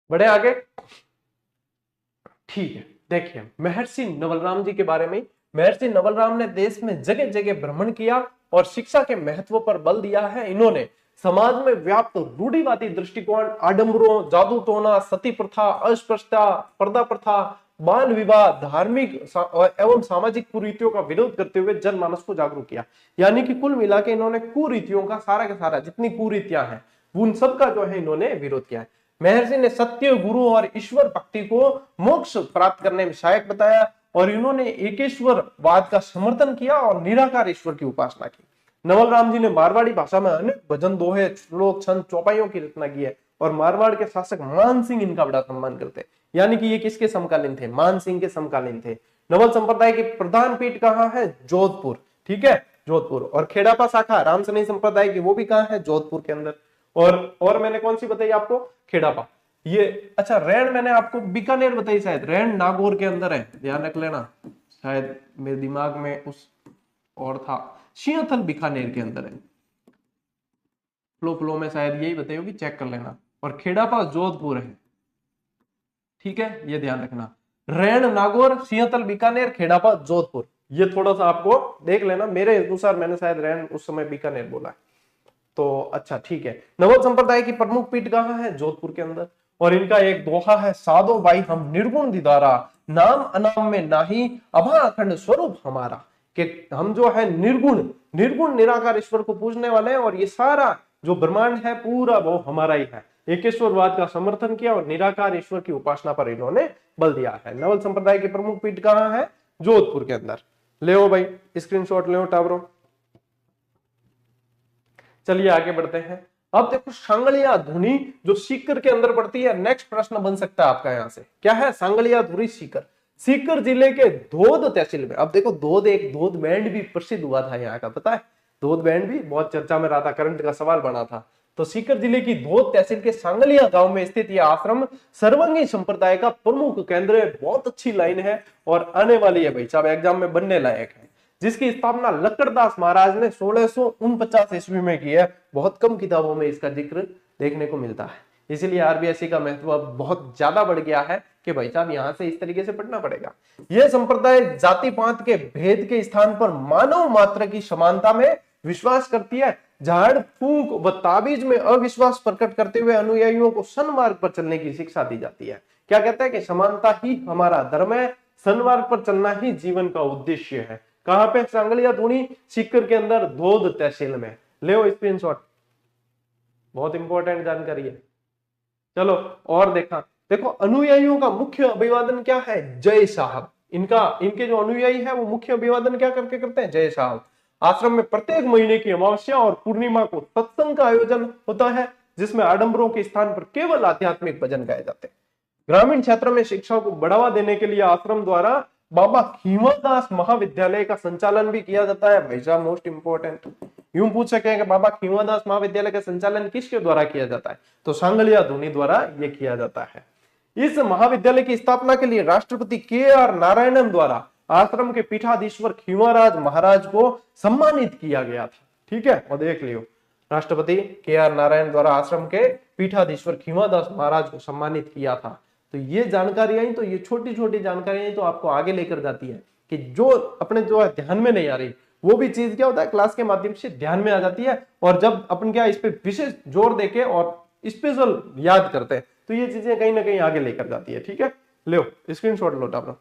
बड़े आगे, ठीक है। देखिए महर्षि नवलराम जी के बारे में। महर्षि नवलराम ने देश में जगह जगह भ्रमण किया और शिक्षा के महत्व पर बल दिया है। इन्होंने समाज में व्याप्त रूढ़िवादी दृष्टिकोण, आडंबरों, जादू टोना, सती प्रथा, अस्पृश्यता, पर्दा प्रथा, बाल विवाह, धार्मिक एवं सामाजिक कुरीतियों का विरोध करते हुए जनमानस को जागरूक किया। यानी कि कुल मिला के इन्होंने कुरीतियों का सारा जितनी कुरीतियां हैं उन सब का जो है इन्होंने विरोध किया है। महर्षि ने सत्य, गुरु और ईश्वर भक्ति को मोक्ष प्राप्त करने में सहायक बताया और इन्होंने एकेश्वरवाद का समर्थन किया और निराकार ईश्वर की उपासना की। नवलराम जी ने मारवाड़ी भाषा में अनेक भजन, दोहे, श्लोक, छंद, चौपाइयों की रचना की है और मारवाड़ के शासक मान सिंह इनका बड़ा सम्मान करते हैं। यानी कि ये किसके समकालीन थे? मान सिंह के समकालीन थे। नवल संप्रदाय की प्रधान पीठ कहाँ है? जोधपुर। ठीक है, जोधपुर। और खेड़ापा शाखा रामसनी संप्रदाय की, वो भी कहाँ है? जोधपुर के अंदर। और मैंने कौन सी बताई आपको? खेड़ापा। ये अच्छा, रैन मैंने आपको बीकानेर बताई शायद, रैन नागौर के अंदर है, ध्यान रख लेना। शायद मेरे दिमाग में उस और था, सिंहथल बीकानेर के अंदर है। फ्लो में शायद यही बताई होगी, चेक कर लेना। और खेड़ापा जोधपुर है। ठीक है, ये ध्यान रखना। रैन नागौर, सिंहथल बीकानेर, खेड़ापा जोधपुर। ये थोड़ा सा आपको देख लेना। मेरे अनुसार मैंने शायद रैन उस समय बीकानेर बोला है। तो अच्छा ठीक है। नवल संप्रदाय की प्रमुख पीठ कहाँ है? जोधपुर के अंदर। और इनका एक दोहा है, साधो भाई हम निर्गुण दिदारा, नाम अनाम में नाही, अभा अखंड स्वरूप हमारा। कि हम जो है निर्गुण निराकार ईश्वर को पूजने वाले हैं और ये सारा जो ब्रह्मांड है पूरा वो हमारा ही है। एकेश्वरवाद का समर्थन किया और निराकार ईश्वर की उपासना पर इन्होंने बल दिया है। नवल संप्रदाय की प्रमुख पीठ कहाँ है? जोधपुर के अंदर। ले भाई स्क्रीनशॉट ले टावरों। चलिए आगे बढ़ते हैं। अब देखो सांगलिया धुनी जो सीकर के अंदर पड़ती है, नेक्स्ट प्रश्न बन सकता है आपका यहां से। क्या है? सांगलिया धुनी सीकर, सीकर जिले के धोद तहसील में। अब देखो धोद, एक धोद बैंड भी प्रसिद्ध हुआ था यहाँ का, पता है? धोद बैंड भी बहुत चर्चा में रहा था, करंट का सवाल बना था। तो सीकर जिले की धोद तहसील के सांगलिया गांव में स्थित यह आश्रम सर्वंगी संप्रदाय का प्रमुख केंद्र है। बहुत अच्छी लाइन है और आने वाली है भाई साहब, एग्जाम में बनने लायक है। जिसकी स्थापना लक्कड़दास महाराज ने 1649 ईस्वी में की है। बहुत कम किताबों में इसका जिक्र देखने को मिलता है, इसीलिए आरबीएससी का महत्व अब बहुत ज्यादा बढ़ गया है कि भाई साहब यहां से इस तरीके से पढ़ना पड़ेगा। यह संप्रदाय जाति पात के भेद के स्थान पर मानव मात्र की समानता में विश्वास करती है। झाड़ फूंक व ताबीज में अविश्वास प्रकट करते हुए अनुयायियों को सन्मार्ग पर चलने की शिक्षा दी जाती है। क्या कहता है कि समानता ही हमारा धर्म है, सन्मार्ग पर चलना ही जीवन का उद्देश्य है। कहां पे? सांगलिया धुनी, सीकर के अंदर, धोद तहसील में। ले स्क्रीनशॉट, बहुत इंपॉर्टेंट जानकारी है। चलो और देखो अनुयायियों का मुख्य अभिवादन क्या है? जय साहब। इनके जो अनुयायी है वो मुख्य अभिवादन क्या करके करते हैं? जय साहब। आश्रम में प्रत्येक महीने की अमावस्या और पूर्णिमा को सत्संग का आयोजन होता है, जिसमें आडंबरों के स्थान पर केवल आध्यात्मिक भजन गाए जाते हैं। ग्रामीण क्षेत्र में शिक्षा को बढ़ावा देने के लिए आश्रम द्वारा बाबा खीवादास महाविद्यालय का संचालन भी किया जाता है। भाई साहब मोस्ट इंपोर्टेंट, यूं पूछ सके कि बाबा खीवादास महाविद्यालय का संचालन किसके द्वारा किया जाता है? तो सांगलिया धुनी द्वारा यह किया जाता है। इस महाविद्यालय की स्थापना के लिए राष्ट्रपति के.आर. नारायणन द्वारा आश्रम के पीठाधीश्वर खीवाराज महाराज को सम्मानित किया गया था। ठीक है, और देख लियो, राष्ट्रपति के.आर. नारायण द्वारा आश्रम के पीठाधीश्वर खीवादास महाराज को सम्मानित किया था। तो ये जानकारियां, तो ये छोटी छोटी जानकारियां तो आपको आगे लेकर जाती है कि जो अपने जो ध्यान में नहीं आ रही वो भी चीज क्या होता है क्लास के माध्यम से ध्यान में आ जाती है। और जब अपन क्या इस पे विशेष जोर देके और स्पेशल याद करते हैं तो ये चीजें कहीं ना कहीं आगे लेकर जाती है। ठीक है, लो स्क्रीनशॉट लो अपना।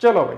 चलो भाई,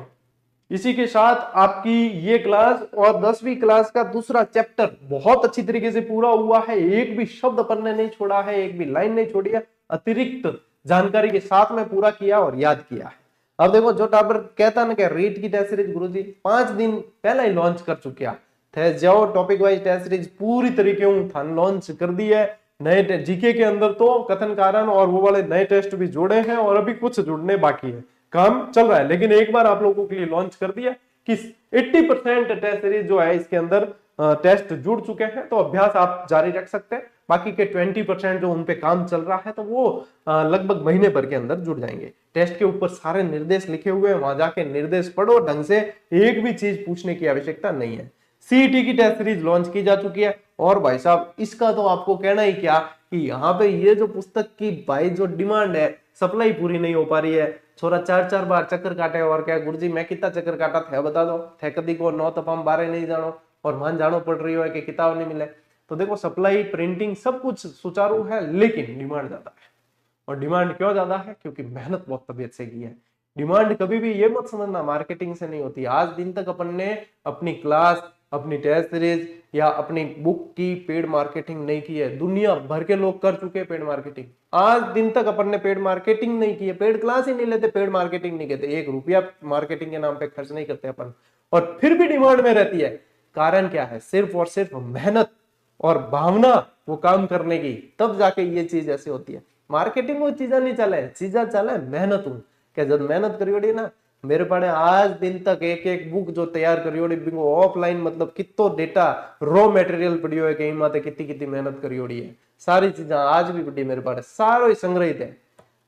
इसी के साथ आपकी ये क्लास और 10वीं क्लास का दूसरा चैप्टर बहुत अच्छी तरीके से पूरा हुआ है। एक भी शब्द अपन ने नहीं छोड़ा है, एक भी लाइन नहीं छोड़ी है, अतिरिक्त जानकारी के साथ में पूरा किया और याद किया है। अब देखो, जो टॉपर कहता ना कि रीट की टेस्ट सीरीज गुरुजी 5 दिन पहले ही लॉन्च कर चुकिया थे, जो टॉपिक वाइज टेस्ट सीरीज पूरी तरीके था लॉन्च कर दी है। नए जीके के अंदर तो कथन कारण और वो वाले नए टेस्ट भी जोड़े हैं और अभी कुछ जुड़ने बाकी है, काम चल रहा है, लेकिन एक बार आप लोगों के लिए लॉन्च कर दिया कि 80% टेस्ट सीरीज जो है इसके अंदर टेस्ट जुड़ चुके हैं। तो अभ्यास आप जारी रख सकते हैं। बाकी के 20% जो उनपे काम चल रहा है तो वो लगभग महीने भर के अंदर जुड़ जाएंगे। टेस्ट के ऊपर सारे निर्देश लिखे हुए हैं, वहां जाके निर्देश पढ़ो ढंग से, एक भी चीज पूछने की आवश्यकता नहीं है। सीईटी की टेस्ट सीरीज लॉन्च की जा चुकी है और भाई साहब इसका तो आपको कहना ही क्या कि यहाँ पे ये जो पुस्तक की भाई जो डिमांड है, सप्लाई पूरी नहीं हो पा रही है। छोरा 4-4 बार चक्कर काटे और क्या गुरुजी मैं कितना चक्कर काटा थे बता दो, थे कदी को 9 तपाम 12 नहीं जानो और मान जानो पड़ रही हो कि किताब नहीं मिले। तो देखो सप्लाई प्रिंटिंग सब कुछ सुचारू है, लेकिन डिमांड ज्यादा है। और डिमांड क्यों ज्यादा है? क्योंकि मेहनत बहुत तबीयत से की है। डिमांड कभी भी ये मत समझना मार्केटिंग से नहीं होती। आज दिन तक अपन ने अपनी क्लास, अपनी टेस्ट सीरीज या अपनी बुक की पेड मार्केटिंग नहीं की है। दुनिया भर के लोग कर चुके हैं पेड मार्केटिंग। आज दिन तक अपन ने पेड मार्केटिंग नहीं की है, पेड क्लास ही नहीं लेते, पेड मार्केटिंग नहीं करते, 1 रुपया मार्केटिंग के नाम पे खर्च नहीं करते अपन, और फिर भी डिमांड में रहती है। कारण क्या है? सिर्फ और सिर्फ मेहनत और भावना वो काम करने की, तब जाके ये चीज ऐसी होती है। मार्केटिंग वो चीजा नहीं चले, चीजा चले मेहनत हूं क्या जब मेहनत करी ना मेरे पाने आज दिन तक एक बुक जो तैयार करी ऑफलाइन, मतलब कितो डेटा रॉ मटेरियल पड़ी है कहीं माते कितनी मेहनत करी है, सारी चीजें आज भी पड़ी मेरे पास, सारो ही संग्रहित है।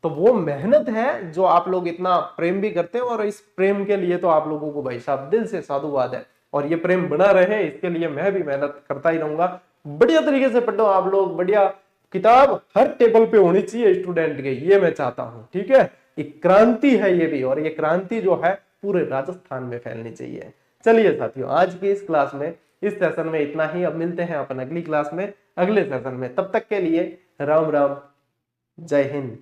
तो वो मेहनत है जो आप लोग इतना प्रेम भी करते हैं और इस प्रेम के लिए तो आप लोगों को भाई साहब दिल से साधुवाद है। और ये प्रेम बना रहे इसके लिए मैं भी मेहनत करता ही रहूंगा। बढ़िया तरीके से पढ़ो आप लोग, बढ़िया किताब हर टेबल पे होनी चाहिए स्टूडेंट के, ये मैं चाहता हूं। ठीक है, एक क्रांति है ये भी, और ये क्रांति जो है पूरे राजस्थान में फैलनी चाहिए। चलिए साथियों, आज की इस क्लास में, इस सेशन में इतना ही। अब मिलते हैं अपन अगली क्लास में, अगले सेशन में। तब तक के लिए राम राम, जय हिंद।